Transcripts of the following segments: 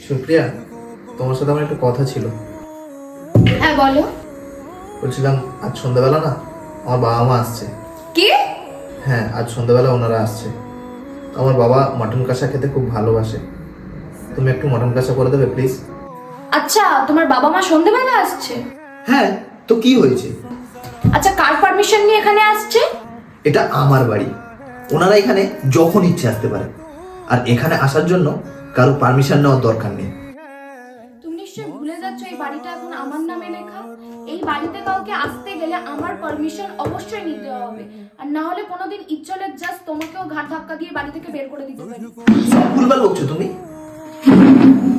সুপ্রিয়া, তোমার সাথে আমার একটা কথা ছিল। হ্যাঁ বলো। বলছিলাম আজ সন্ধ্যাবেলা না আমার বাবা মা আসছে। কি? হ্যাঁ, আজ সন্ধ্যাবেলা ওনারা আসছে। আমার বাবা মাটন কষা খেতে খুব ভালোবাসে। তুমি একটু মটন কষা করে দেবে প্লিজ? আচ্ছা, তোমার বাবা মা সন্ধেবেলা আসছে? হ্যাঁ, তো কি হয়েছে? আচ্ছা, কার পারমিশন নিয়ে এখানে আসছে? এটা আমার বাড়ি, ওনারা এখানে যখন ইচ্ছে আসতে পারে। আর এখানে আসার জন্য কারো পারমিশন নেওয়ার দরকার নেই। তুমি নিশ্চয়ই ভুলে যাচ্ছ এই বাড়িটা এখন আমার নামে লেখা। এই বাড়িতে কাউকে আসতে গেলে আমার পারমিশন অবশ্যই নিতে হবে, আর না হলে কোনোদিন ইচ্ছলে জাস্ট তোমাকেও ঘাট ধাক্কা দিয়ে বাড়ি থেকে বের করে দিতে পারি। সব ভুলভাল বকছো তুমি।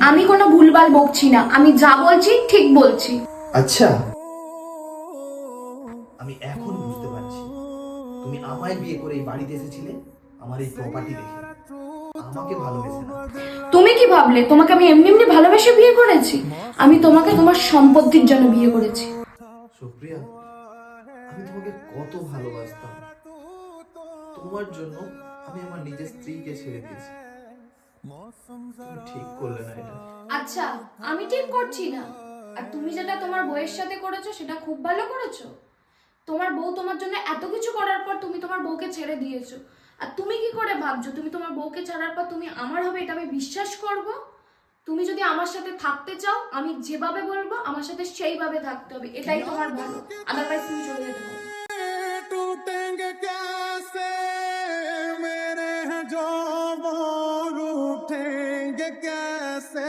আমি কোনো ভুলভাল বকছি না, আমি যা বলছি ঠিক বলছি। আচ্ছা, আমি এখন বুঝতে পারছি তুমি আমায় বিয়ে করে এই বাড়িতে এসেছিলে আমার এই প্রপার্টি দেখে, আমাকে ভালোবেসে না। তুমি কি ভাবলে তোমাকে আমি এমনি এমনি ভালোবেসে বিয়ে করেছি? আমি তোমাকে তোমার সম্পত্তির জন্য বিয়ে করেছি। সুপ্রিয়া, আমি তোমাকে কত ভালোবাসতাম। তোমার জন্য আমি আমার নিজের স্ত্রীকে ছেড়ে দিয়েছি। তুমি ঠিক করলে না এটা। আচ্ছা, আমি ঠিক করছি না। আর তুমি যেটা তোমার বউয়ের সাথে করেছো সেটা খুব ভালো করেছো। তোমার বউ তোমার জন্য এত কিছু করার পর তুমি তোমার বউকে ছেড়ে দিয়েছো। আর তুমি কি করে ভাবছো তুমি তোমার বউকে ছাড়ার পর তুমি আমার হবে এটা আমি বিশ্বাস করব? তুমি যদি আমার সাথে থাকতে চাও, আমি যেভাবে বলবো আমার সাথে সেইভাবে থাকতে হবে, এটাই তোমার ভালো। আদারওয়াইজ তুমি চলে যেতে পারো। टूटेंगे कैसे मेरे हैं जो वो रूठेंगे कैसे